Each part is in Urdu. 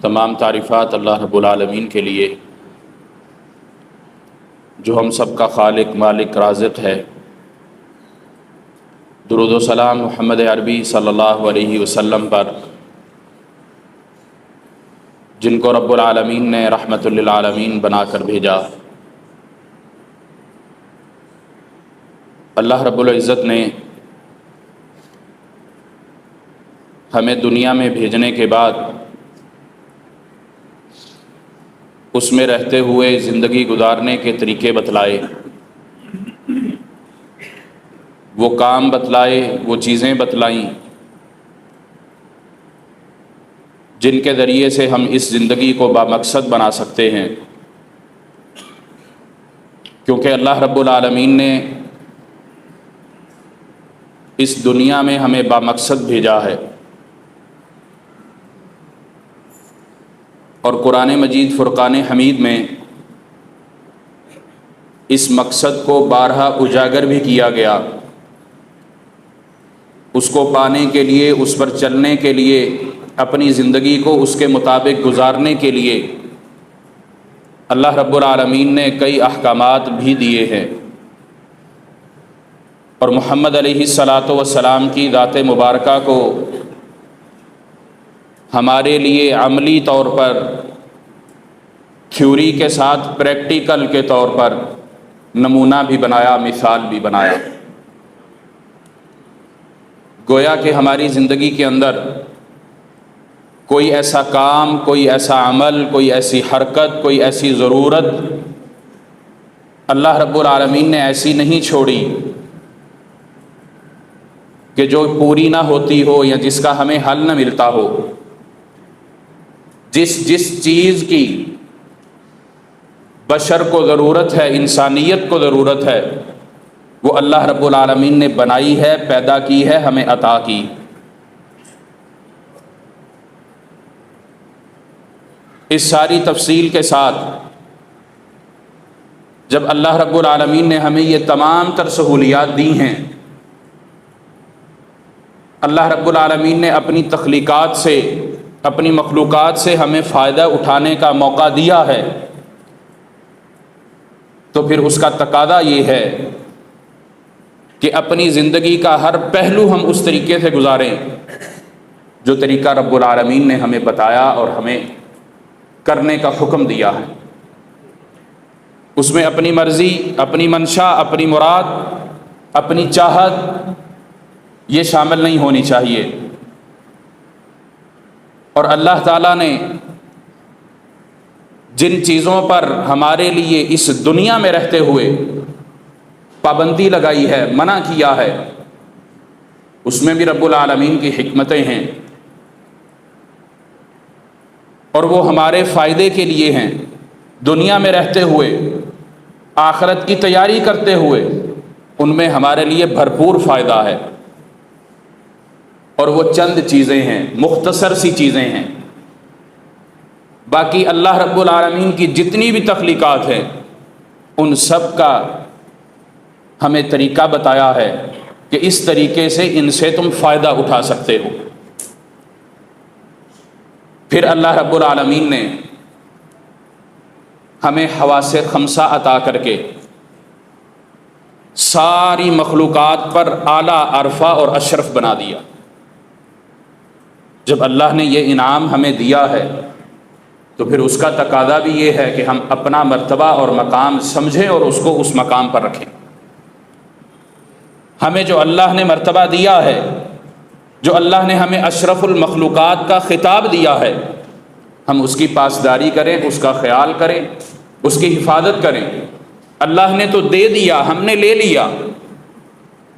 تمام تعریفات اللہ رب العالمین کے لیے جو ہم سب کا خالق مالک رازق ہے۔ درود و سلام محمد عربی صلی اللہ علیہ وسلم پر، جن کو رب العالمین نے رحمت للعالمین بنا کر بھیجا۔ اللہ رب العزت نے ہمیں دنیا میں بھیجنے کے بعد اس میں رہتے ہوئے زندگی گزارنے کے طریقے بتلائے، وہ کام بتلائے، وہ چیزیں بتلائیں جن کے ذریعے سے ہم اس زندگی کو بامقصد بنا سکتے ہیں، کیونکہ اللہ رب العالمین نے اس دنیا میں ہمیں بامقصد بھیجا ہے۔ اور قرآن مجید فرقان حمید میں اس مقصد کو بارہا اجاگر بھی کیا گیا۔ اس کو پانے کے لیے، اس پر چلنے کے لیے، اپنی زندگی کو اس کے مطابق گزارنے کے لیے اللہ رب العالمین نے کئی احکامات بھی دیے ہیں، اور محمد علیہ الصلاۃ والسلام کی ذات مبارکہ کو ہمارے لیے عملی طور پر، تھیوری کے ساتھ پریکٹیکل کے طور پر نمونہ بھی بنایا، مثال بھی بنایا۔ گویا کہ ہماری زندگی کے اندر کوئی ایسا کام، کوئی ایسا عمل، کوئی ایسی حرکت، کوئی ایسی ضرورت اللہ رب العالمین نے ایسی نہیں چھوڑی کہ جو پوری نہ ہوتی ہو یا جس کا ہمیں حل نہ ملتا ہو۔ جس چیز کی بشر کو ضرورت ہے، انسانیت کو ضرورت ہے، وہ اللہ رب العالمین نے بنائی ہے، پیدا کی ہے، ہمیں عطا کی۔ اس ساری تفصیل کے ساتھ جب اللہ رب العالمین نے ہمیں یہ تمام تر سہولیات دی ہیں، اللہ رب العالمین نے اپنی تخلیقات سے، اپنی مخلوقات سے ہمیں فائدہ اٹھانے کا موقع دیا ہے، تو پھر اس کا تقاضا یہ ہے کہ اپنی زندگی کا ہر پہلو ہم اس طریقے سے گزاریں جو طریقہ رب العالمین نے ہمیں بتایا اور ہمیں کرنے کا حکم دیا ہے۔ اس میں اپنی مرضی، اپنی منشا، اپنی مراد، اپنی چاہت یہ شامل نہیں ہونی چاہیے۔ اور اللہ تعالیٰ نے جن چیزوں پر ہمارے لیے اس دنیا میں رہتے ہوئے پابندی لگائی ہے، منع کیا ہے، اس میں بھی رب العالمین کی حکمتیں ہیں، اور وہ ہمارے فائدے کے لیے ہیں۔ دنیا میں رہتے ہوئے، آخرت کی تیاری کرتے ہوئے ان میں ہمارے لیے بھرپور فائدہ ہے، اور وہ چند چیزیں ہیں، مختصر سی چیزیں ہیں۔ باقی اللہ رب العالمین کی جتنی بھی تخلیقات ہیں ان سب کا ہمیں طریقہ بتایا ہے کہ اس طریقے سے ان سے تم فائدہ اٹھا سکتے ہو۔ پھر اللہ رب العالمین نے ہمیں حواس خمسہ عطا کر کے ساری مخلوقات پر اعلیٰ عرفہ اور اشرف بنا دیا۔ جب اللہ نے یہ انعام ہمیں دیا ہے تو پھر اس کا تقاضا بھی یہ ہے کہ ہم اپنا مرتبہ اور مقام سمجھیں اور اس کو اس مقام پر رکھیں۔ ہمیں جو اللہ نے مرتبہ دیا ہے، جو اللہ نے ہمیں اشرف المخلوقات کا خطاب دیا ہے، ہم اس کی پاسداری کریں، اس کا خیال کریں، اس کی حفاظت کریں۔ اللہ نے تو دے دیا، ہم نے لے لیا،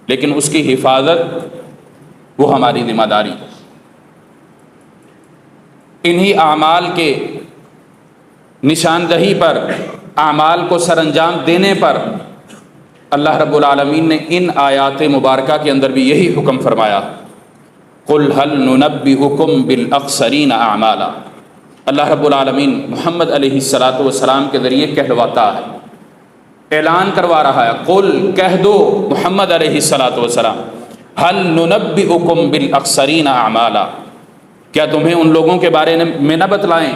لیکن اس کی حفاظت وہ ہماری ذمہ داری۔ انہی اعمال کے نشاندہی پر، اعمال کو سر انجام دینے پر اللہ رب العالمین نے ان آیات مبارکہ کے اندر بھی یہی حکم فرمایا، قُلْ هَلْ نُنَبِّئُكُمْ بِالْأَخْسَرِينَ أَعْمَالًا۔ اللہ رب العالمین محمد علیہ السلام کے ذریعے کہلواتا ہے، اعلان کروا رہا ہے، قل کہہ دو محمد علیہ السلام، هَلْ نُنَبِّئُكُمْ بِالْأَخْسَرِينَ أَعْمَالًا، کیا تمہیں ان لوگوں کے بارے میں نہ بتلائیں،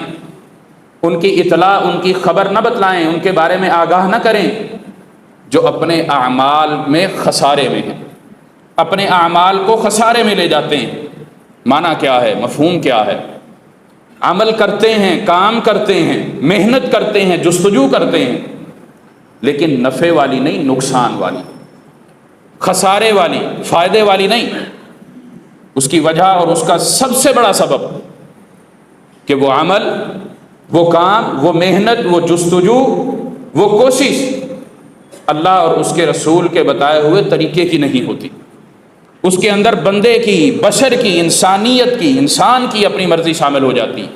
ان کی اطلاع، ان کی خبر نہ بتلائیں، ان کے بارے میں آگاہ نہ کریں جو اپنے اعمال میں خسارے میں ہیں، اپنے اعمال کو خسارے میں لے جاتے ہیں؟ معنی کیا ہے، مفہوم کیا ہے؟ عمل کرتے ہیں، کام کرتے ہیں، محنت کرتے ہیں، جستجو کرتے ہیں، لیکن نفع والی نہیں، نقصان والی، خسارے والی، فائدے والی نہیں۔ اس کی وجہ اور اس کا سب سے بڑا سبب کہ وہ عمل، وہ کام، وہ محنت، وہ جستجو، وہ کوشش اللہ اور اس کے رسول کے بتائے ہوئے طریقے کی نہیں ہوتی۔ اس کے اندر بندے کی، بشر کی، انسانیت کی، انسان کی اپنی مرضی شامل ہو جاتی،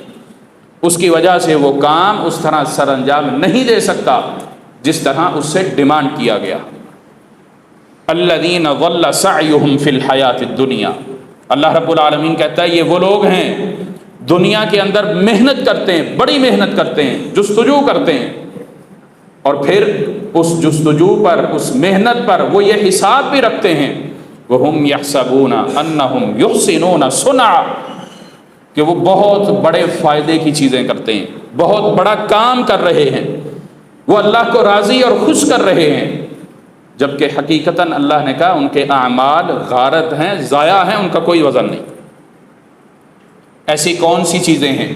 اس کی وجہ سے وہ کام اس طرح سر انجام نہیں دے سکتا جس طرح اس سے ڈیمانڈ کیا گیا۔ الذین ضل سعیہم فی الحیاۃ الدنیا، اللہ رب العالمین کہتا ہے یہ وہ لوگ ہیں دنیا کے اندر محنت کرتے ہیں، بڑی محنت کرتے ہیں، جستجو کرتے ہیں، اور پھر اس جستجو پر، اس محنت پر وہ یہ حساب بھی رکھتے ہیں وَهُمْ يَحْسَبُونَ أَنَّهُمْ يُحْسِنُونَ صُنْعًا، کہ وہ بہت بڑے فائدے کی چیزیں کرتے ہیں، بہت بڑا کام کر رہے ہیں، وہ اللہ کو راضی اور خوش کر رہے ہیں، جبکہ حقیقتاً اللہ نے کہا ان کے اعمال غارت ہیں، ضائع ہیں، ان کا کوئی وزن نہیں۔ ایسی کون سی چیزیں ہیں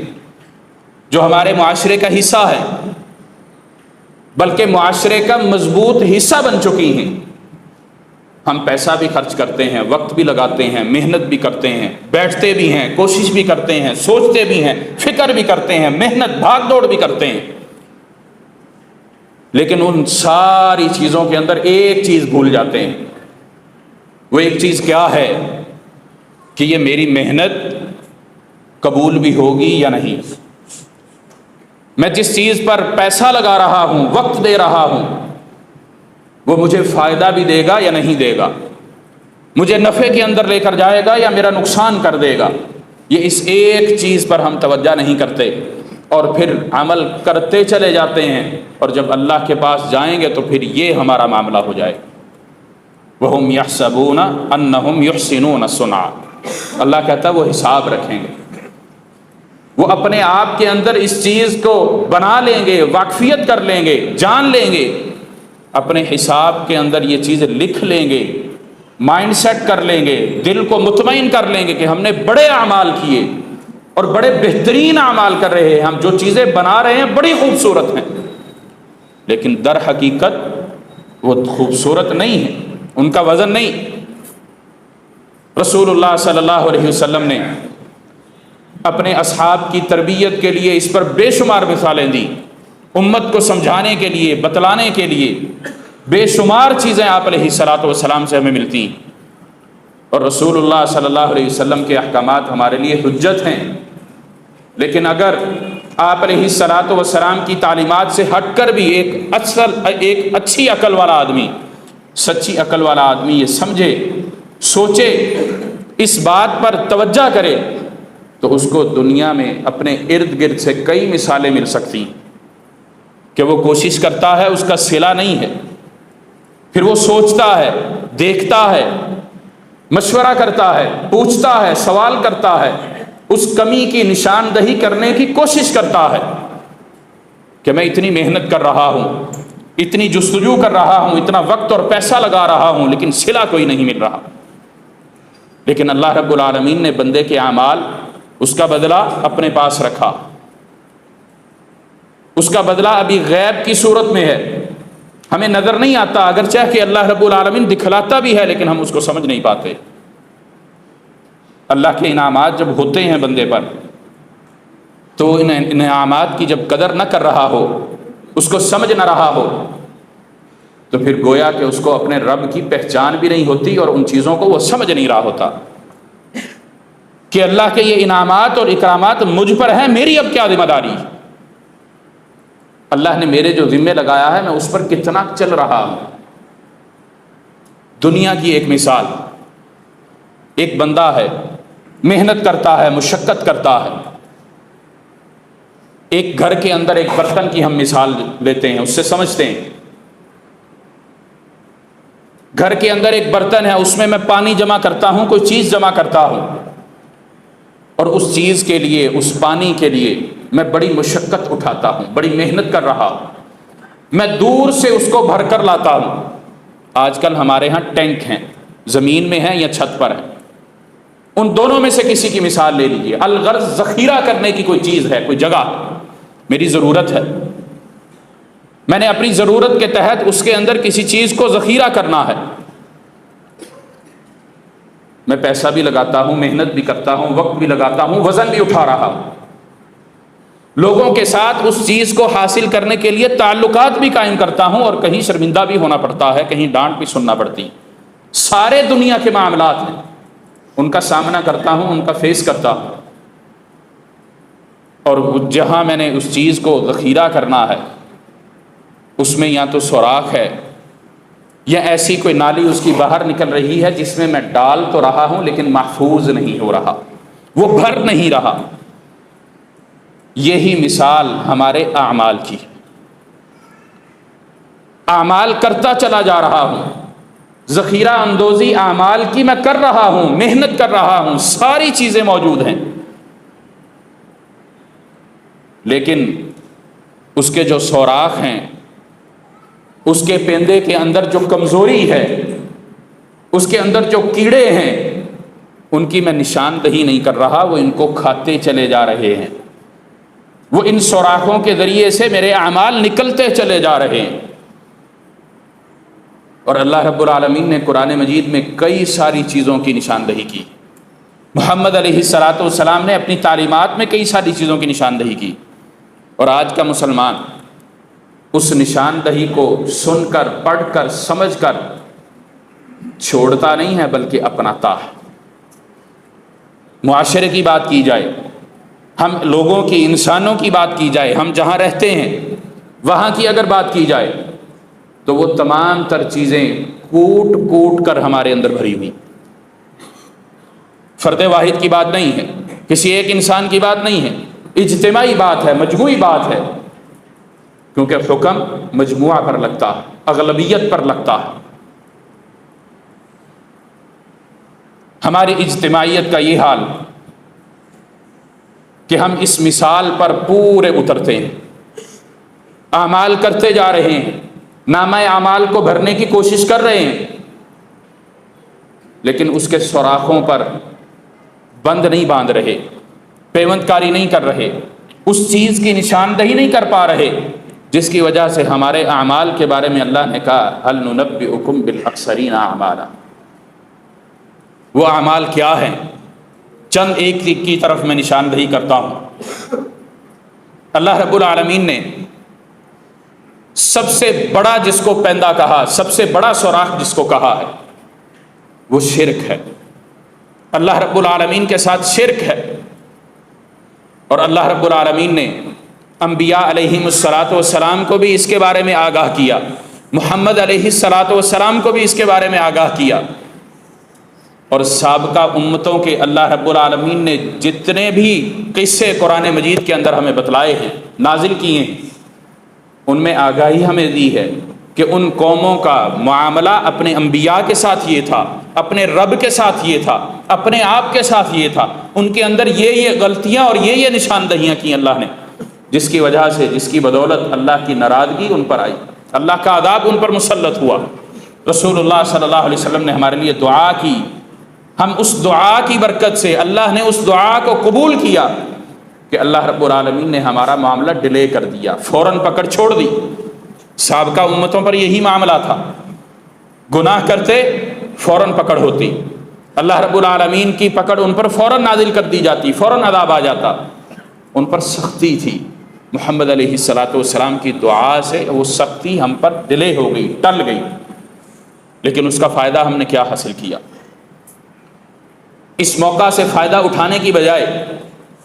جو ہمارے معاشرے کا حصہ ہے، بلکہ معاشرے کا مضبوط حصہ بن چکی ہیں؟ ہم پیسہ بھی خرچ کرتے ہیں، وقت بھی لگاتے ہیں، محنت بھی کرتے ہیں، بیٹھتے بھی ہیں، کوشش بھی کرتے ہیں، سوچتے بھی ہیں، فکر بھی کرتے ہیں، محنت بھاگ دوڑ بھی کرتے ہیں، لیکن ان ساری چیزوں کے اندر ایک چیز بھول جاتے ہیں۔ وہ ایک چیز کیا ہے کہ یہ میری محنت قبول بھی ہوگی یا نہیں، میں جس چیز پر پیسہ لگا رہا ہوں، وقت دے رہا ہوں، وہ مجھے فائدہ بھی دے گا یا نہیں دے گا، مجھے نفع کے اندر لے کر جائے گا یا میرا نقصان کر دے گا۔ یہ اس ایک چیز پر ہم توجہ نہیں کرتے اور پھر عمل کرتے چلے جاتے ہیں، اور جب اللہ کے پاس جائیں گے تو پھر یہ ہمارا معاملہ ہو جائے گا۔ وَهُمْ يَحْسَبُونَ أَنَّهُمْ يُحْسِنُونَ صُنْعًا، اللہ کہتا ہے وہ حساب رکھیں گے، وہ اپنے آپ کے اندر اس چیز کو بنا لیں گے، واقفیت کر لیں گے، جان لیں گے، اپنے حساب کے اندر یہ چیزیں لکھ لیں گے، مائنڈ سیٹ کر لیں گے، دل کو مطمئن کر لیں گے کہ ہم نے بڑے اعمال کیے اور بڑے بہترین اعمال کر رہے ہیں، ہم جو چیزیں بنا رہے ہیں بڑی خوبصورت ہیں، لیکن در حقیقت وہ خوبصورت نہیں ہے، ان کا وزن نہیں۔ رسول اللہ صلی اللہ علیہ وسلم نے اپنے اصحاب کی تربیت کے لیے اس پر بے شمار مثالیں دی، امت کو سمجھانے کے لیے، بتلانے کے لیے بے شمار چیزیں آپ علیہ الصلوۃ والسلام سے ہمیں ملتی ہیں، اور رسول اللہ صلی اللہ علیہ وسلم کے احکامات ہمارے لیے حجت ہیں، لیکن اگر آپ علیہ الصلوۃ والسلام کی تعلیمات سے ہٹ کر بھی ایک اچھی عقل والا آدمی، سچی عقل والا آدمی یہ سمجھے، سوچے، اس بات پر توجہ کرے، تو اس کو دنیا میں اپنے ارد گرد سے کئی مثالیں مل سکتی ہیں کہ وہ کوشش کرتا ہے، اس کا صلہ نہیں ہے، پھر وہ سوچتا ہے، دیکھتا ہے، مشورہ کرتا ہے، پوچھتا ہے، سوال کرتا ہے، اس کمی کی نشاندہی کرنے کی کوشش کرتا ہے کہ میں اتنی محنت کر رہا ہوں، اتنی جستجو کر رہا ہوں، اتنا وقت اور پیسہ لگا رہا ہوں، لیکن صلہ کوئی نہیں مل رہا۔ لیکن اللہ رب العالمین نے بندے کے اعمال، اس کا بدلہ اپنے پاس رکھا، اس کا بدلہ ابھی غیب کی صورت میں ہے، ہمیں نظر نہیں آتا، اگرچہ کہ اللہ رب العالمین دکھلاتا بھی ہے لیکن ہم اس کو سمجھ نہیں پاتے۔ اللہ کے انعامات جب ہوتے ہیں بندے پر تو ان انعامات کی جب قدر نہ کر رہا ہو، اس کو سمجھ نہ رہا ہو، تو پھر گویا کہ اس کو اپنے رب کی پہچان بھی نہیں ہوتی اور ان چیزوں کو وہ سمجھ نہیں رہا ہوتا کہ اللہ کے یہ انعامات اور اکرامات مجھ پر ہیں، میری اب کیا ذمہ داری، اللہ نے میرے جو ذمہ لگایا ہے میں اس پر کتنا چل رہا ہوں۔ دنیا کی ایک مثال، ایک بندہ ہے، محنت کرتا ہے، مشقت کرتا ہے، ایک گھر کے اندر ایک برتن کی ہم مثال لیتے ہیں، اس سے سمجھتے ہیں۔ گھر کے اندر ایک برتن ہے، اس میں میں پانی جمع کرتا ہوں، کوئی چیز جمع کرتا ہوں، اور اس چیز کے لیے، اس پانی کے لیے میں بڑی مشقت اٹھاتا ہوں، بڑی محنت کر رہا ہوں، میں دور سے اس کو بھر کر لاتا ہوں۔ آج کل ہمارے ہاں ٹینک ہیں، زمین میں ہیں یا چھت پر ہیں، ان دونوں میں سے کسی کی مثال لے لیجیے۔ الغرض ذخیرہ کرنے کی کوئی چیز ہے، کوئی جگہ، میری ضرورت ہے، میں نے اپنی ضرورت کے تحت اس کے اندر کسی چیز کو ذخیرہ کرنا ہے، میں پیسہ بھی لگاتا ہوں، محنت بھی کرتا ہوں، وقت بھی لگاتا ہوں، وزن بھی اٹھا رہا ہوں، لوگوں کے ساتھ اس چیز کو حاصل کرنے کے لیے تعلقات بھی قائم کرتا ہوں، اور کہیں شرمندہ بھی ہونا پڑتا ہے، کہیں ڈانٹ بھی سننا پڑتی ہے۔ سارے دنیا کے معاملات ہیں، ان کا سامنا کرتا ہوں، ان کا فیس کرتا ہوں، اور جہاں میں نے اس چیز کو ذخیرہ کرنا ہے اس میں یا تو سوراخ ہے یا ایسی کوئی نالی اس کی باہر نکل رہی ہے جس میں میں ڈال تو رہا ہوں لیکن محفوظ نہیں ہو رہا، وہ بھر نہیں رہا۔ یہی مثال ہمارے اعمال کی ہے۔ اعمال کرتا چلا جا رہا ہوں، ذخیرہ اندوزی اعمال کی میں کر رہا ہوں، محنت کر رہا ہوں، ساری چیزیں موجود ہیں، لیکن اس کے جو سوراخ ہیں، اس کے پیندے کے اندر جو کمزوری ہے، اس کے اندر جو کیڑے ہیں، ان کی میں نشاندہی نہیں کر رہا، وہ ان کو کھاتے چلے جا رہے ہیں، وہ ان سوراخوں کے ذریعے سے میرے اعمال نکلتے چلے جا رہے ہیں۔ اور اللہ رب العالمین نے قرآن مجید میں کئی ساری چیزوں کی نشاندہی کی، محمد علیہ الصلاۃ والسلام نے اپنی تعلیمات میں کئی ساری چیزوں کی نشاندہی کی، اور آج کا مسلمان اس نشاندہی کو سن کر، پڑھ کر، سمجھ کر چھوڑتا نہیں ہے بلکہ اپناتا ہے۔ معاشرے کی بات کی جائے، ہم لوگوں کی، انسانوں کی بات کی جائے، ہم جہاں رہتے ہیں وہاں کی اگر بات کی جائے تو وہ تمام تر چیزیں کوٹ کوٹ کر ہمارے اندر بھری ہوئی، فرد واحد کی بات نہیں ہے، کسی ایک انسان کی بات نہیں ہے، اجتماعی بات ہے، مجموعی بات ہے، کیونکہ حکم مجموعہ پر لگتا ہے، اغلبیت پر لگتا ہے۔ ہماری اجتماعیت کا یہ حال کہ ہم اس مثال پر پورے اترتے ہیں، اعمال کرتے جا رہے ہیں، نامہ اعمال کو بھرنے کی کوشش کر رہے ہیں، لیکن اس کے سوراخوں پر بند نہیں باندھ رہے، پیوند کاری نہیں کر رہے، اس چیز کی نشاندہی نہیں کر پا رہے جس کی وجہ سے ہمارے اعمال کے بارے میں اللہ نے کہا هل ننبئکم بالاخسرین اعمالا۔ وہ اعمال کیا ہیں؟ چند ایک کی طرف میں نشاندہی کرتا ہوں۔ اللہ رب العالمین نے سب سے بڑا جس کو پیندہ کہا، سب سے بڑا سوراخ جس کو کہا ہے وہ شرک ہے، اللہ رب العالمین کے ساتھ شرک ہے۔ اور اللہ رب العالمین نے انبیاء علیہم الصلاۃ والسلام کو بھی اس کے بارے میں آگاہ کیا، محمد علیہ الصلاۃ والسلام کو بھی اس کے بارے میں آگاہ کیا، اور سابقہ امتوں کے اللہ رب العالمین نے جتنے بھی قصے قرآن مجید کے اندر ہمیں بتلائے ہیں، نازل کیے ہیں، ان میں آگاہی ہمیں دی ہے کہ ان قوموں کا معاملہ اپنے انبیاء کے ساتھ یہ تھا، اپنے رب کے ساتھ یہ تھا، اپنے آپ کے ساتھ یہ تھا، ان کے اندر یہ غلطیاں اور یہ نشاندہیاں کی اللہ نے، جس کی وجہ سے، جس کی بدولت اللہ کی ناراضگی ان پر آئی، اللہ کا عذاب ان پر مسلط ہوا۔ رسول اللہ صلی اللہ علیہ وسلم نے ہمارے لیے دعا کی، ہم اس دعا کی برکت سے اللہ نے اس دعا کو قبول کیا کہ اللہ رب العالمین نے ہمارا معاملہ ڈیلے کر دیا، فوراً پکڑ چھوڑ دی۔ سابقہ امتوں پر یہی معاملہ تھا، گناہ کرتے فوراً پکڑ ہوتی، اللہ رب العالمین کی پکڑ ان پر فوراً نازل کر دی جاتی، فوراً عذاب آ جاتا، ان پر سختی تھی۔ محمد علیہ الصلاۃ والسلام کی دعا سے وہ سختی ہم پر ڈیلے ہو گئی، ٹل گئی، لیکن اس کا فائدہ ہم نے کیا حاصل کیا؟ اس موقع سے فائدہ اٹھانے کی بجائے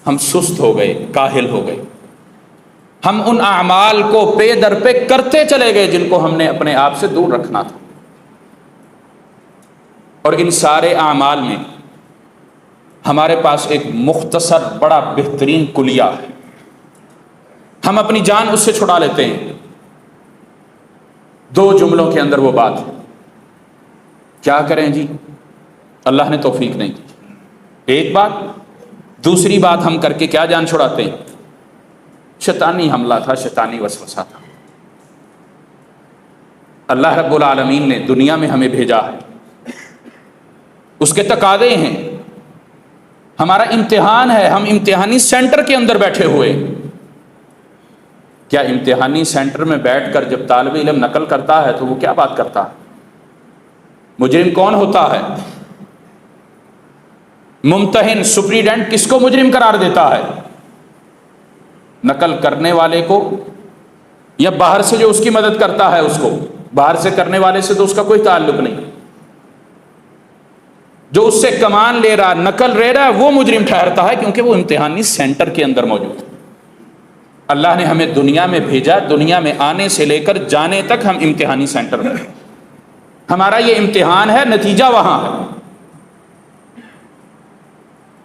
ہم سست ہو گئے، کاہل ہو گئے، ہم ان اعمال کو پے در پہ کرتے چلے گئے جن کو ہم نے اپنے آپ سے دور رکھنا تھا۔ اور ان سارے اعمال میں ہمارے پاس ایک مختصر بڑا بہترین کلیہ ہے، ہم اپنی جان اس سے چھڑا لیتے ہیں۔ 2 جملوں کے اندر وہ بات ہے، کیا کریں جی؟ اللہ نے توفیق نہیں دی، ایک بات، دوسری بات ہم کر کے کیا جان چھڑاتے ہیں؟ شیطانی حملہ تھا، شیطانی وسوسہ تھا۔ اللہ رب العالمین نے دنیا میں ہمیں بھیجا ہے، اس کے تقاضے ہیں، ہمارا امتحان ہے، ہم امتحانی سینٹر کے اندر بیٹھے ہوئے۔ کیا امتحانی سینٹر میں بیٹھ کر جب طالب علم نقل کرتا ہے تو وہ کیا بات کرتا ہے؟ مجرم کون ہوتا ہے؟ ممتحن سپریڈنٹ کس کو مجرم قرار دیتا ہے؟ نقل کرنے والے کو، یا باہر سے جو اس کی مدد کرتا ہے اس کو؟ باہر سے کرنے والے سے تو اس کا کوئی تعلق نہیں، جو اس سے کمان لے رہا، نقل لے رہا، وہ مجرم ٹھہرتا ہے، کیونکہ وہ امتحانی سینٹر کے اندر موجود ہے۔ اللہ نے ہمیں دنیا میں بھیجا، دنیا میں آنے سے لے کر جانے تک ہم امتحانی سینٹر میں، ہمارا یہ امتحان ہے، نتیجہ وہاں ہے۔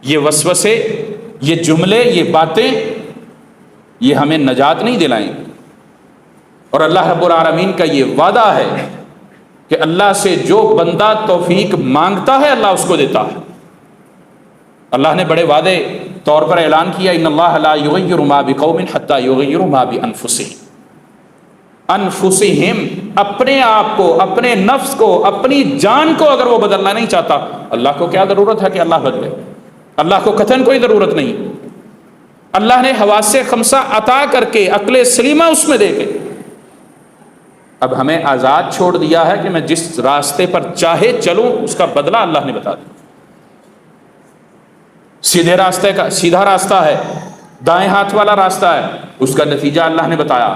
یہ وسوسے، یہ جملے، یہ باتیں، یہ ہمیں نجات نہیں دلائیں۔ اور اللہ رب العالمین کا یہ وعدہ ہے کہ اللہ سے جو بندہ توفیق مانگتا ہے اللہ اس کو دیتا ہے۔ اللہ نے بڑے وعدے طور پر اعلان کیا، ان اللہ لا یغیر ما بقوم حتی یغیروا ما بانفسہم۔ انفسہم، اپنے آپ کو، اپنے نفس کو، اپنی جان کو اگر وہ بدلنا نہیں چاہتا، اللہ کو کیا ضرورت ہے کہ اللہ بدلے؟ اللہ کو قطعاً کوئی ضرورت نہیں۔ اللہ نے حواس خمسہ عطا کر کے عقل سلیمہ اس میں دے کے اب ہمیں آزاد چھوڑ دیا ہے کہ میں جس راستے پر چاہے چلوں، اس کا بدلہ اللہ نے بتا دیا۔ سیدھے راستے کا سیدھا راستہ ہے، دائیں ہاتھ والا راستہ ہے، اس کا نتیجہ اللہ نے بتایا۔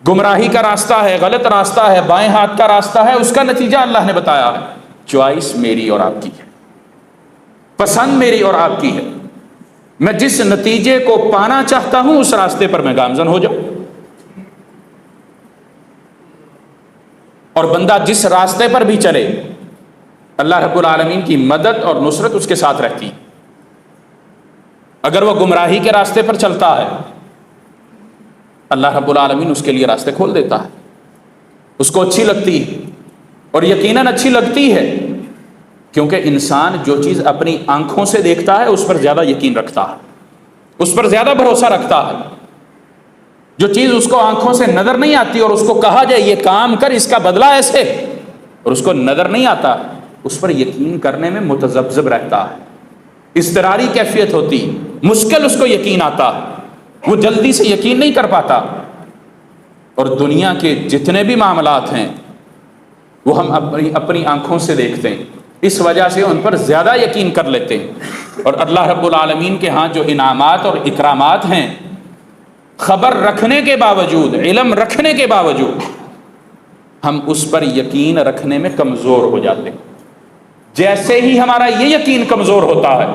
گمراہی کا راستہ ہے، غلط راستہ ہے، بائیں ہاتھ کا راستہ ہے، اس کا نتیجہ اللہ نے بتایا ہے۔ چوائس میری اور آپ کی ہے، پسند میری اور آپ کی ہے۔ میں جس نتیجے کو پانا چاہتا ہوں اس راستے پر میں گامزن ہو جاؤں، اور بندہ جس راستے پر بھی چلے اللہ رب العالمین کی مدد اور نصرت اس کے ساتھ رہتی۔ اگر وہ گمراہی کے راستے پر چلتا ہے اللہ رب العالمین اس کے لیے راستے کھول دیتا ہے، اس کو اچھی لگتی ہے، اور یقیناً اچھی لگتی ہے، کیونکہ انسان جو چیز اپنی آنکھوں سے دیکھتا ہے اس پر زیادہ یقین رکھتا ہے، اس پر زیادہ بھروسہ رکھتا ہے۔ جو چیز اس کو آنکھوں سے نظر نہیں آتی اور اس کو کہا جائے یہ کام کر، اس کا بدلہ ایسے، اور اس کو نظر نہیں آتا، اس پر یقین کرنے میں متذبذب رہتا ہے، اضطراری کیفیت ہوتی، مشکل اس کو یقین آتا، وہ جلدی سے یقین نہیں کر پاتا۔ اور دنیا کے جتنے بھی معاملات ہیں وہ ہم اپنی آنکھوں سے دیکھتے ہیں، اس وجہ سے ان پر زیادہ یقین کر لیتے ہیں۔ اور اللہ رب العالمین کے ہاں جو انعامات اور اکرامات ہیں، خبر رکھنے کے باوجود، علم رکھنے کے باوجود ہم اس پر یقین رکھنے میں کمزور ہو جاتے ہیں۔ جیسے ہی ہمارا یہ یقین کمزور ہوتا ہے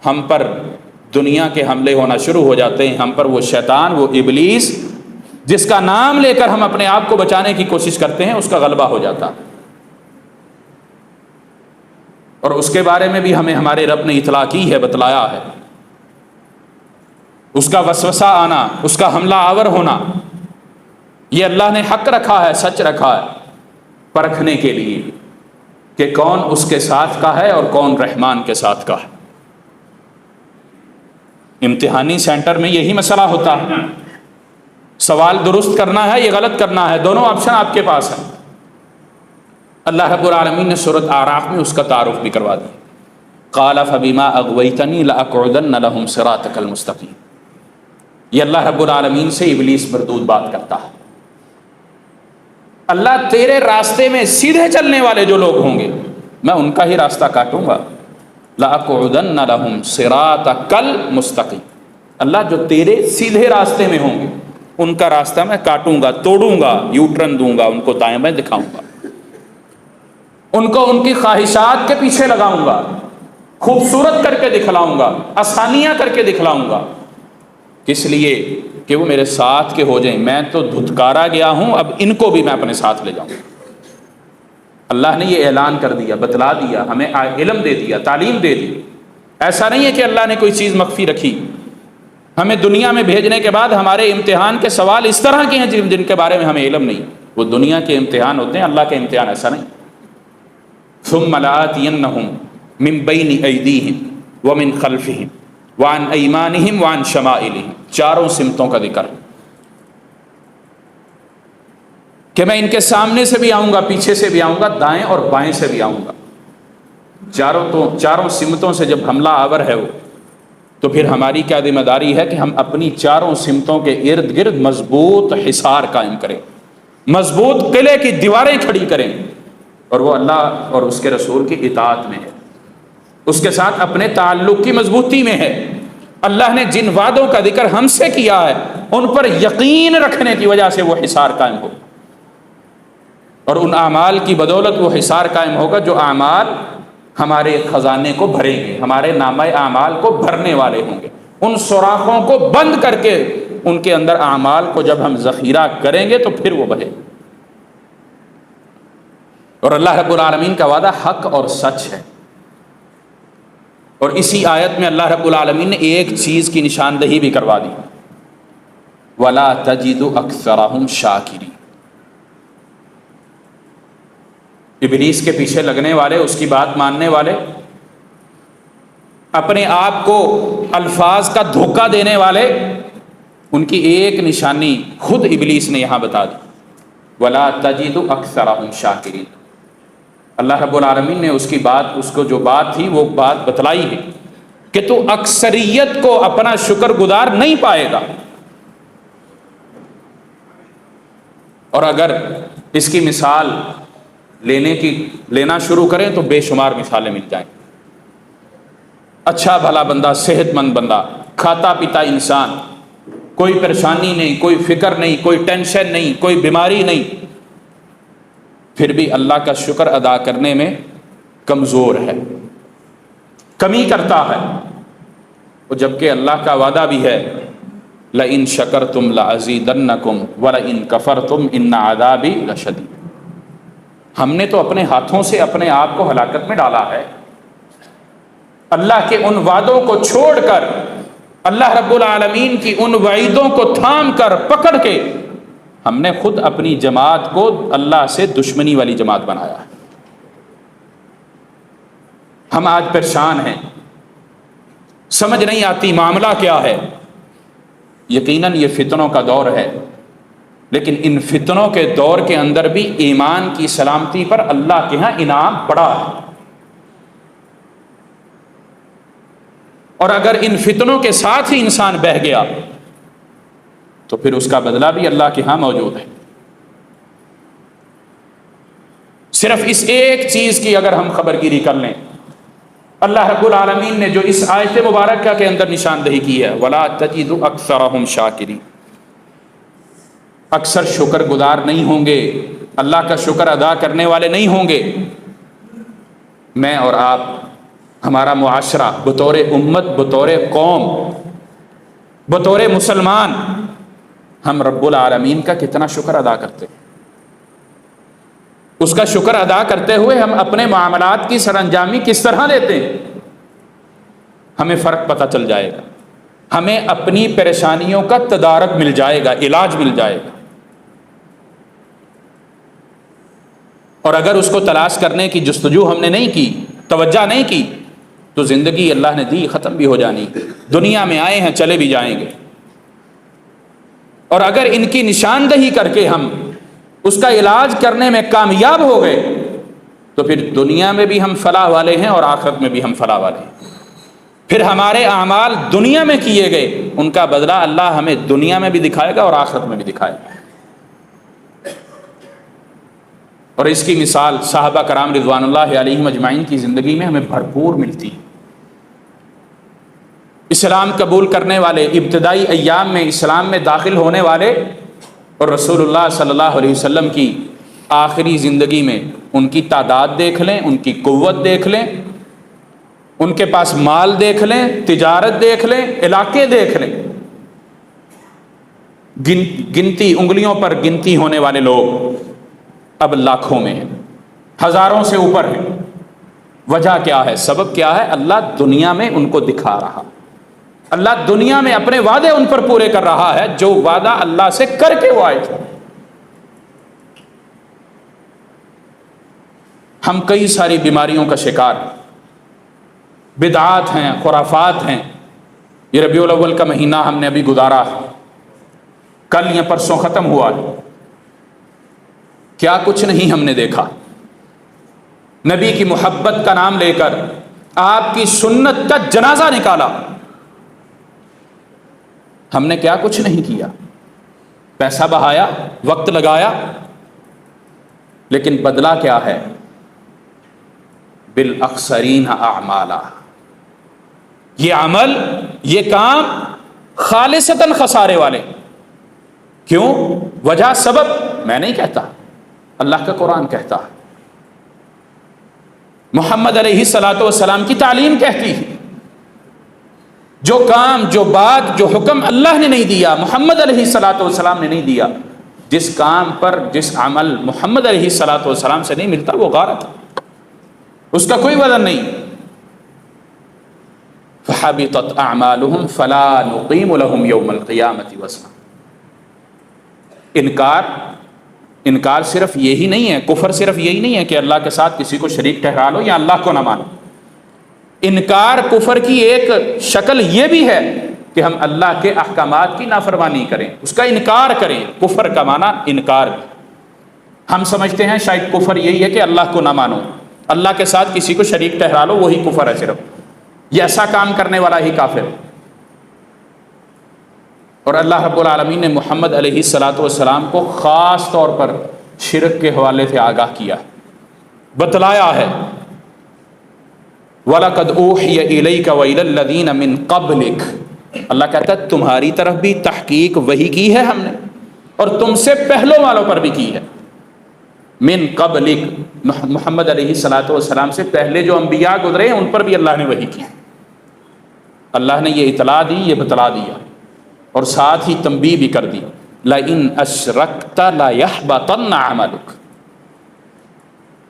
ہم پر دنیا کے حملے ہونا شروع ہو جاتے ہیں، ہم پر وہ شیطان، وہ ابلیس جس کا نام لے کر ہم اپنے آپ کو بچانے کی کوشش کرتے ہیں، اس کا غلبہ ہو جاتا ہے۔ اور اس کے بارے میں بھی ہمیں ہمارے رب نے اطلاع کی ہے، بتلایا ہے۔ اس کا وسوسہ آنا، اس کا حملہ آور ہونا، یہ اللہ نے حق رکھا ہے، سچ رکھا ہے، پرکھنے کے لیے کہ کون اس کے ساتھ کا ہے اور کون رحمان کے ساتھ کا ہے۔ امتحانی سینٹر میں یہی مسئلہ ہوتا ہے، سوال درست کرنا ہے، یہ غلط کرنا ہے، دونوں آپشن آپ کے پاس ہیں۔ اللہ رب العالمین نے سورۃ اعراف میں اس کا تعارف بھی کروا دیا، قال فبما اغویتنی لاقعدن لهم صراطک المستقیم۔ یہ اللہ رب العالمین سے ابلیس مردود بات کرتا ہے، اللہ تیرے راستے میں سیدھے چلنے والے جو لوگ ہوں گے میں ان کا ہی راستہ کاٹوں گا، لاقعدن لهم صراطک المستقیم۔ اللہ جو تیرے سیدھے راستے میں ہوں گے ان کا راستہ میں کاٹوں گا، توڑوں گا، یو ٹرن دوں گا، ان کو دائیں بائیں دکھاؤں گا، ان کو ان کی خواہشات کے پیچھے لگاؤں گا، خوبصورت کر کے دکھلاؤں گا، آسانیاں کر کے دکھلاؤں گا، کس لیے کہ وہ میرے ساتھ کے ہو جائیں۔ میں تو دھتکارا گیا ہوں، اب ان کو بھی میں اپنے ساتھ لے جاؤں۔ اللہ نے یہ اعلان کر دیا، بتلا دیا، ہمیں علم دے دیا، تعلیم دے دی۔ ایسا نہیں ہے کہ اللہ نے کوئی چیز مخفی رکھی، ہمیں دنیا میں بھیجنے کے بعد ہمارے امتحان کے سوال اس طرح کے ہیں جن کے بارے میں ہمیں علم نہیں، وہ دنیا کے امتحان ہوتے ہیں، اللہ کے امتحان ایسا نہیں۔ ثم لآتینہم من بین ایدیہم ومن خلفہم وعن ایمانہم وعن شمائلہم، چاروں سمتوں کا ذکر کہ میں ان کے سامنے سے بھی آؤں گا، پیچھے سے بھی آؤں گا، دائیں اور بائیں سے بھی آؤں گا۔ چاروں سمتوں سے جب حملہ آور ہے وہ، تو پھر ہماری کیا ذمہ داری ہے کہ ہم اپنی چاروں سمتوں کے ارد گرد مضبوط حصار قائم کریں، مضبوط قلعے کی دیواریں کھڑی کریں، اور وہ اللہ اور اس کے رسول کی اطاعت میں ہے، اس کے ساتھ اپنے تعلق کی مضبوطی میں ہے۔ اللہ نے جن وعدوں کا ذکر ہم سے کیا ہے ان پر یقین رکھنے کی وجہ سے وہ حصار قائم ہو، اور ان اعمال کی بدولت وہ حصار قائم ہوگا جو اعمال ہمارے خزانے کو بھریں گے، ہمارے نامہ اعمال کو بھرنے والے ہوں گے۔ ان سوراخوں کو بند کر کے ان کے اندر اعمال کو جب ہم ذخیرہ کریں گے تو پھر وہ بڑھے۔ اور اللہ رب العالمین کا وعدہ حق اور سچ ہے، اور اسی آیت میں اللہ رب العالمین نے ایک چیز کی نشاندہی بھی کروا دی، وَلَا تَجِدُ أَكْثَرَهُمْ شَاكِرِينَ۔ ابلیس کے پیچھے لگنے والے، اس کی بات ماننے والے، اپنے آپ کو الفاظ کا دھوکہ دینے والے، ان کی ایک نشانی خود ابلیس نے یہاں بتا دی، وَلَا تَجِدُ أَكْثَرَهُمْ شَاكِرِينَ۔ اللہ رب العالمین نے اس کی بات، اس کو جو بات تھی وہ بات بتلائی ہے کہ تو اکثریت کو اپنا شکر گزار نہیں پائے گا، اور اگر اس کی مثال لینا شروع کریں تو بے شمار مثالیں مل جائیں۔ اچھا بھلا بندہ، صحت مند بندہ، کھاتا پیتا انسان، کوئی پریشانی نہیں، کوئی فکر نہیں، کوئی ٹینشن نہیں، کوئی بیماری نہیں، پھر بھی اللہ کا شکر ادا کرنے میں کمزور ہے، کمی کرتا ہے، اور جبکہ اللہ کا وعدہ بھی ہے لَإِن شَكَرْتُمْ لَأَزِيدَنَّكُمْ وَلَإِن كَفَرْتُمْ إِنَّ عَذَابِي لَشَدِيدٌ۔ ہم نے تو اپنے ہاتھوں سے اپنے آپ کو ہلاکت میں ڈالا ہے، اللہ کے ان وعدوں کو چھوڑ کر، اللہ رب العالمین کی ان وعیدوں کو تھام کر، پکڑ کے، ہم نے خود اپنی جماعت کو اللہ سے دشمنی والی جماعت بنایا ہے۔ ہم آج پریشان ہیں، سمجھ نہیں آتی معاملہ کیا ہے۔ یقیناً یہ فتنوں کا دور ہے، لیکن ان فتنوں کے دور کے اندر بھی ایمان کی سلامتی پر اللہ کے ہاں انعام بڑا ہے، اور اگر ان فتنوں کے ساتھ ہی انسان بہہ گیا تو پھر اس کا بدلہ بھی اللہ کے ہاں موجود ہے۔ صرف اس ایک چیز کی اگر ہم خبر گیری کر لیں، اللہ رب العالمین نے جو اس آیت مبارکہ کے اندر نشاندہی کی ہے، وَلَا تَجِدُ أَكْثَرَهُمْ شَاكِرِينَ، اکثر شکر گزار نہیں ہوں گے، اللہ کا شکر ادا کرنے والے نہیں ہوں گے۔ میں اور آپ، ہمارا معاشرہ بطور امت، بطور قوم، بطور مسلمان، ہم رب العالمین کا کتنا شکر ادا کرتے ہیں؟ اس کا شکر ادا کرتے ہوئے ہم اپنے معاملات کی سرانجامی کس طرح لیتے ہیں؟ ہمیں فرق پتہ چل جائے گا، ہمیں اپنی پریشانیوں کا تدارک مل جائے گا، علاج مل جائے گا، اور اگر اس کو تلاش کرنے کی جستجو ہم نے نہیں کی، توجہ نہیں کی، تو زندگی اللہ نے دی ختم بھی ہو جانی، دنیا میں آئے ہیں چلے بھی جائیں گے۔ اور اگر ان کی نشاندہی کر کے ہم اس کا علاج کرنے میں کامیاب ہو گئے تو پھر دنیا میں بھی ہم فلاح والے ہیں اور آخرت میں بھی ہم فلاح والے ہیں۔ پھر ہمارے اعمال دنیا میں کیے گئے، ان کا بدلہ اللہ ہمیں دنیا میں بھی دکھائے گا اور آخرت میں بھی دکھائے گا۔ اور اس کی مثال صحابہ کرام رضوان اللہ علیہم اجمعین کی زندگی میں ہمیں بھرپور ملتی ہے۔ اسلام قبول کرنے والے، ابتدائی ایام میں اسلام میں داخل ہونے والے، اور رسول اللہ صلی اللہ علیہ وسلم کی آخری زندگی میں ان کی تعداد دیکھ لیں، ان کی قوت دیکھ لیں، ان کے پاس مال دیکھ لیں، تجارت دیکھ لیں، علاقے دیکھ لیں، گنتی، انگلیوں پر گنتی ہونے والے لوگ اب لاکھوں میں ہیں، ہزاروں سے اوپر ہیں۔ وجہ کیا ہے؟ سبب کیا ہے؟ اللہ دنیا میں ان کو دکھا رہا، اللہ دنیا میں اپنے وعدے ان پر پورے کر رہا ہے جو وعدہ اللہ سے کر کے وہ آئے تھے۔ ہم کئی ساری بیماریوں کا شکار ہیں، بدعات ہیں، خرافات ہیں۔ یہ ربیع الاول کا مہینہ ہم نے ابھی گزارا، کل یا پرسوں ختم ہوا، کیا کچھ نہیں ہم نے دیکھا۔ نبی کی محبت کا نام لے کر آپ کی سنت کا جنازہ نکالا، ہم نے کیا کچھ نہیں کیا، پیسہ بہایا، وقت لگایا، لیکن بدلہ کیا ہے؟ بالاخسرین اعمالا، یہ عمل، یہ کام خالصتاً خسارے والے۔ کیوں؟ وجہ، سبب میں نہیں کہتا، اللہ کا قرآن کہتا، محمد علیہ الصلوۃ والسلام کی تعلیم کہتی ہے۔ جو کام، جو بات، جو حکم اللہ نے نہیں دیا، محمد علیہ الصلوۃ والسلام نے نہیں دیا، جس کام پر، جس عمل محمد علیہ الصلوۃ والسلام سے نہیں ملتا، وہ غارت ہے، اس کا کوئی وزن نہیں۔ فحبطت اعمالهم فلا نقیم لهم یوم القیامۃ وزنا۔ انکار صرف یہی نہیں ہے، کفر صرف یہی نہیں ہے کہ اللہ کے ساتھ کسی کو شریک ٹھہرا لو یا اللہ کو نہ مانو۔ انکار کفر کی ایک شکل یہ بھی ہے کہ ہم اللہ کے احکامات کی نافرمانی کریں، اس کا انکار کریں۔ کفر کا معنی انکار بھی۔ ہم سمجھتے ہیں شاید کفر یہی ہے کہ اللہ کو نہ مانو، اللہ کے ساتھ کسی کو شریک ٹھہرا لو، وہی کفر ہے صرف، یہ ایسا کام کرنے والا ہی کافر ہے۔ اور اللہ رب العالمین نے محمد علیہ الصلوۃ والسلام کو خاص طور پر شرک کے حوالے سے آگاہ کیا، بتلایا ہے۔ وَلَقَدْ أُوحِيَ إِلَيْكَ وَإِلَى الَّذِينَ مِن قَبْلِكَ، اللہ کہتا ہے تمہاری طرف بھی تحقیق وحی کی ہے ہم نے، اور تم سے پہلوں والوں پر بھی کی ہے۔ من قبلک، محمد علیہ الصلوۃ والسلام سے پہلے جو انبیاء گزرے ہیں ان پر بھی اللہ نے وحی کی، اللہ نے یہ اطلاع دی، یہ بتلا دیا، اور ساتھ ہی تنبیہ بھی کر دی، لَإِنْ أَشْرَكْتَ لَيَحْبَطَنَّ عَمَلُكَ۔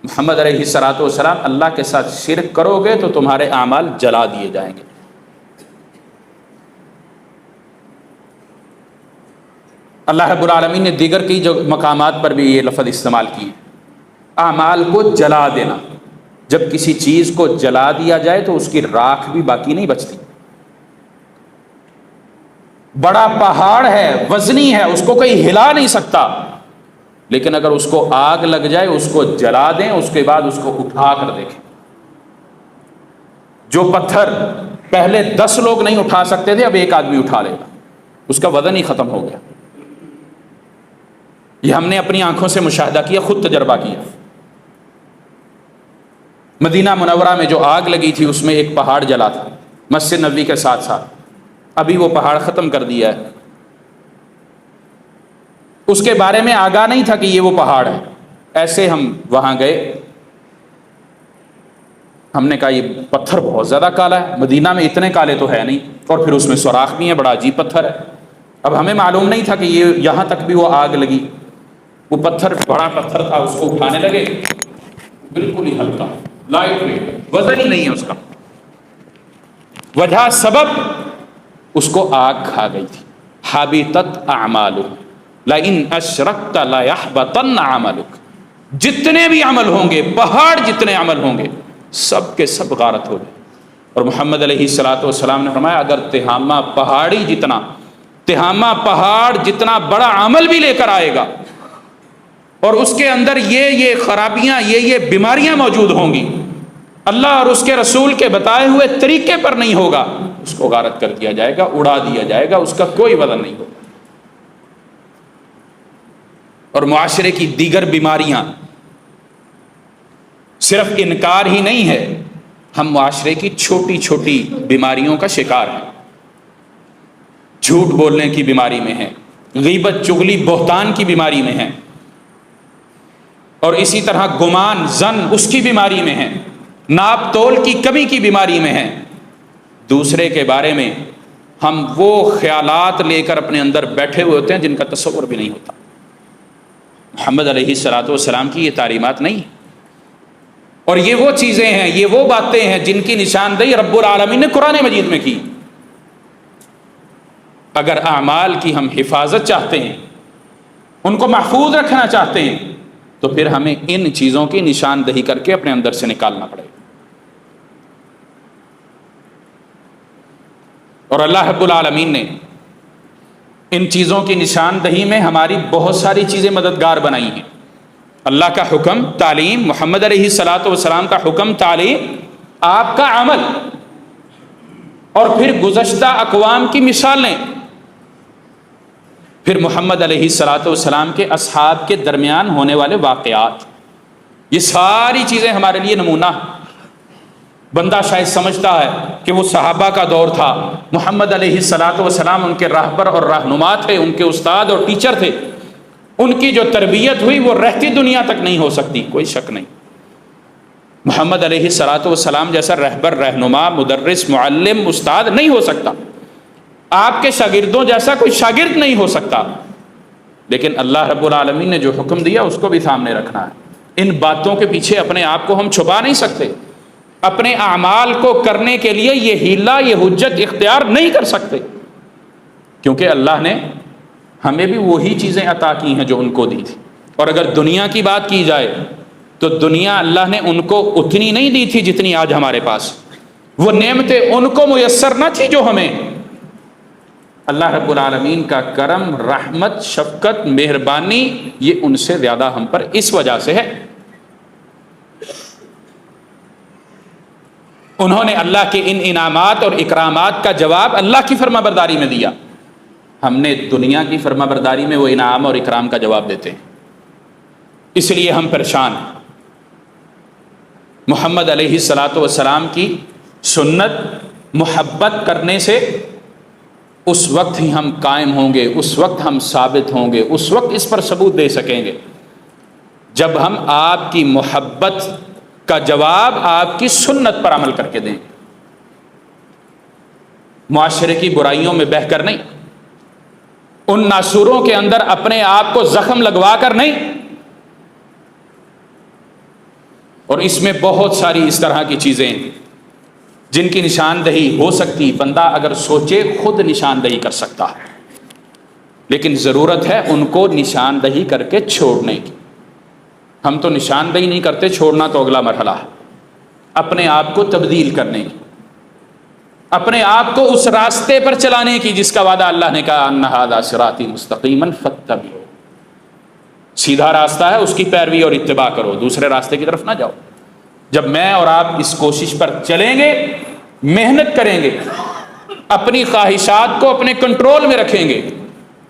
محمد علیہ الصلوۃ والسلام اللہ کے ساتھ شرک کرو گے تو تمہارے اعمال جلا دیے جائیں گے۔ اللہ رب العالمین نے دیگر کئی مقامات پر بھی یہ لفظ استعمال کی، اعمال کو جلا دینا۔ جب کسی چیز کو جلا دیا جائے تو اس کی راکھ بھی باقی نہیں بچتی۔ بڑا پہاڑ ہے، وزنی ہے، اس کو کوئی ہلا نہیں سکتا، لیکن اگر اس کو آگ لگ جائے، اس کو جلا دیں، اس کے بعد اس کو اٹھا کر دیکھیں۔ جو پتھر پہلے 10 لوگ نہیں اٹھا سکتے تھے، اب ایک آدمی اٹھا لے گا، اس کا وزن ہی ختم ہو گیا۔ یہ ہم نے اپنی آنکھوں سے مشاہدہ کیا، خود تجربہ کیا۔ مدینہ منورہ میں جو آگ لگی تھی اس میں ایک پہاڑ جلا تھا، مسجد نبوی کے ساتھ ساتھ، ابھی وہ پہاڑ ختم کر دیا ہے۔ اس کے بارے میں آگاہ نہیں تھا کہ یہ وہ پہاڑ ہے، ایسے ہم وہاں گئے، ہم نے کہا یہ پتھر بہت زیادہ کالا ہے، مدینہ میں اتنے کالے تو ہے نہیں، اور پھر اس میں سوراخ بھی ہے، بڑا عجیب پتھر ہے۔ اب ہمیں معلوم نہیں تھا کہ یہ یہاں تک بھی وہ آگ لگی۔ وہ پتھر بڑا پتھر تھا، اس کو اٹھانے لگے، بالکل ہی ہلکا، لائٹ ویٹ، وزن ہی نہیں ہے اس کا۔ وجہ، سبب، اس کو آگ کھا گئی تھی۔ حبطت اعمالک لئن اشرکت لیحبطن عملک، جتنے بھی عمل ہوں گے، پہاڑ جتنے عمل ہوں گے، سب کے سب غارت ہو گئے۔ اور محمد علیہ الصلوۃ والسلام نے فرمایا اگر تہامہ پہاڑ جتنا بڑا عمل بھی لے کر آئے گا، اور اس کے اندر یہ خرابیاں، یہ بیماریاں موجود ہوں گی، اللہ اور اس کے رسول کے بتائے ہوئے طریقے پر نہیں ہوگا، اس کو غارت کر دیا جائے گا، اڑا دیا جائے گا، اس کا کوئی وزن نہیں ہوگا۔ اور معاشرے کی دیگر بیماریاں، صرف انکار ہی نہیں ہے، ہم معاشرے کی چھوٹی چھوٹی بیماریوں کا شکار ہیں۔ جھوٹ بولنے کی بیماری میں ہیں، غیبت، چغلی، بہتان کی بیماری میں ہیں، اور اسی طرح گمان، ظن، اس کی بیماری میں ہیں، ناپ تول کی کمی کی بیماری میں ہیں۔ دوسرے کے بارے میں ہم وہ خیالات لے کر اپنے اندر بیٹھے ہوئے ہوتے ہیں جن کا تصور بھی نہیں ہوتا۔ محمد علیہ الصلوۃ والسلام کی یہ تعلیمات نہیں، اور یہ وہ چیزیں ہیں، یہ وہ باتیں ہیں جن کی نشاندہی رب العالمین نے قرآن مجید میں کی۔ اگر اعمال کی ہم حفاظت چاہتے ہیں، ان کو محفوظ رکھنا چاہتے ہیں، تو پھر ہمیں ان چیزوں کی نشاندہی کر کے اپنے اندر سے نکالنا پڑے گا۔ اور اللہ رب العالمین نے ان چیزوں کی نشاندہی میں ہماری بہت ساری چیزیں مددگار بنائی ہیں۔ اللہ کا حکم تعلیم، محمد علیہ الصلاۃ والسلام کا حکم تعلیم، آپ کا عمل، اور پھر گزشتہ اقوام کی مثالیں، پھر محمد علیہ الصلاۃ والسلام کے اصحاب کے درمیان ہونے والے واقعات، یہ ساری چیزیں ہمارے لیے نمونہ ہیں۔ بندہ شاید سمجھتا ہے کہ وہ صحابہ کا دور تھا، محمد علیہ الصلاۃ والسلام ان کے راہبر اور رہنما تھے، ان کے استاد اور ٹیچر تھے، ان کی جو تربیت ہوئی وہ رہتی دنیا تک نہیں ہو سکتی، کوئی شک نہیں۔ محمد علیہ الصلاۃ والسلام جیسا رہبر، رہنما، مدرس، معلم، استاد نہیں ہو سکتا، آپ کے شاگردوں جیسا کوئی شاگرد نہیں ہو سکتا، لیکن اللہ رب العالمین نے جو حکم دیا اس کو بھی سامنے رکھنا ہے۔ ان باتوں کے پیچھے اپنے آپ کو ہم چھپا نہیں سکتے، اپنے اعمال کو کرنے کے لیے یہ ہیلہ، یہ حجت اختیار نہیں کر سکتے، کیونکہ اللہ نے ہمیں بھی وہی چیزیں عطا کی ہیں جو ان کو دی تھی۔ اور اگر دنیا کی بات کی جائے تو دنیا اللہ نے ان کو اتنی نہیں دی تھی جتنی آج ہمارے پاس، وہ نعمتیں ان کو میسر نہ تھی جو ہمیں۔ اللہ رب العالمین کا کرم، رحمت، شفقت، مہربانی یہ ان سے زیادہ ہم پر اس وجہ سے ہے، انہوں نے اللہ کے ان انعامات اور اکرامات کا جواب اللہ کی فرما برداری میں دیا۔ ہم نے دنیا کی فرما برداری میں وہ انعام اور اکرام کا جواب دیتے ہیں، اس لیے ہم پریشان ہیں۔ محمد علیہ الصلاۃ والسلام کی سنت محبت کرنے سے اس وقت ہی ہم قائم ہوں گے، اس وقت ہم ثابت ہوں گے، اس وقت اس پر ثبوت دے سکیں گے جب ہم آپ کی محبت کا جواب آپ کی سنت پر عمل کر کے دیں، معاشرے کی برائیوں میں بہہ کر نہیں، ان ناسوروں کے اندر اپنے آپ کو زخم لگوا کر نہیں۔ اور اس میں بہت ساری اس طرح کی چیزیں جن کی نشاندہی ہو سکتی، بندہ اگر سوچے خود نشاندہی کر سکتا ہے، لیکن ضرورت ہے ان کو نشاندہی کر کے چھوڑنے کی۔ ہم تو نشاندہی نہیں کرتے، چھوڑنا تو اگلا مرحلہ ہے، اپنے آپ کو تبدیل کرنے کی، اپنے آپ کو اس راستے پر چلانے کی جس کا وعدہ اللہ نے کہا ان ھذا صراطی مستقیما فاتبعوہ، سیدھا راستہ ہے، اس کی پیروی اور اتباع کرو، دوسرے راستے کی طرف نہ جاؤ۔ جب میں اور آپ اس کوشش پر چلیں گے، محنت کریں گے، اپنی خواہشات کو اپنے کنٹرول میں رکھیں گے،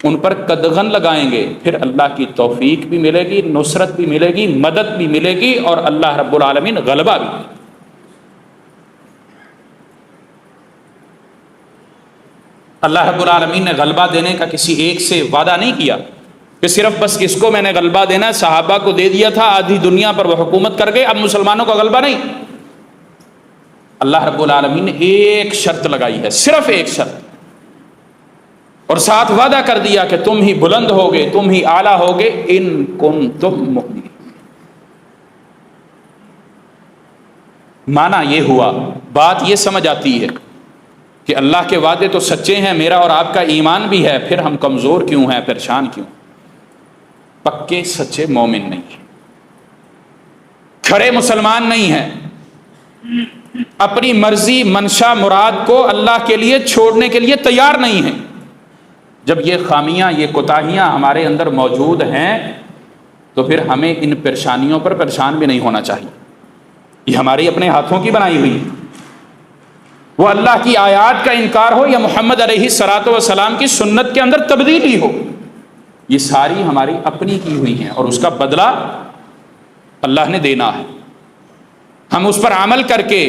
ان پر قدغن لگائیں گے، پھر اللہ کی توفیق بھی ملے گی، نصرت بھی ملے گی، مدد بھی ملے گی، اور اللہ رب العالمین غلبہ بھی۔ اللہ رب العالمین نے غلبہ دینے کا کسی ایک سے وعدہ نہیں کیا کہ صرف بس اس کو میں نے غلبہ دینا ہے، صحابہ کو دے دیا تھا، آدھی دنیا پر وہ حکومت کر گئے، اب مسلمانوں کا غلبہ نہیں۔ اللہ رب العالمین نے ایک شرط لگائی ہے، صرف ایک شرط، اور ساتھ وعدہ کر دیا کہ تم ہی بلند ہوگے، تم ہی اعلیٰ ہوگے، ان کنتم مؤمنین۔ معنی یہ ہوا، بات یہ سمجھ آتی ہے کہ اللہ کے وعدے تو سچے ہیں، میرا اور آپ کا ایمان بھی ہے، پھر ہم کمزور کیوں ہیں، پریشان کیوں؟ پکے سچے مومن نہیں ہیں، کھڑے مسلمان نہیں ہیں، اپنی مرضی، منشا، مراد کو اللہ کے لیے چھوڑنے کے لیے تیار نہیں ہیں۔ جب یہ خامیاں، یہ کوتاہیاں ہمارے اندر موجود ہیں تو پھر ہمیں ان پریشانیوں پر پریشان بھی نہیں ہونا چاہیے، یہ ہماری اپنے ہاتھوں کی بنائی ہوئی، وہ اللہ کی آیات کا انکار ہو یا محمد علیہ الصلاۃ والسلام کی سنت کے اندر تبدیلی ہو، یہ ساری ہماری اپنی کی ہوئی ہیں، اور اس کا بدلہ اللہ نے دینا ہے۔ ہم اس پر عمل کر کے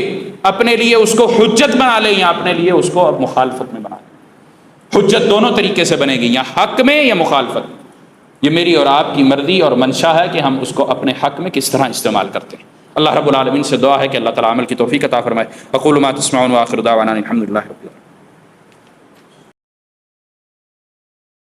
اپنے لیے اس کو حجت بنا لیں یا اپنے لیے اس کو مخالفت میں بنا لیں۔ حجت دونوں طریقے سے بنے گی، یا حق میں یا مخالفت، یہ میری اور آپ کی مرضی اور منشا ہے کہ ہم اس کو اپنے حق میں کس طرح استعمال کرتے ہیں۔ اللہ رب العالمین سے دعا ہے کہ اللہ تعالیٰ عمل کی توفیق عطا فرمائے۔ اقول ما تسمعون وآخر دعوانا الحمد للہ۔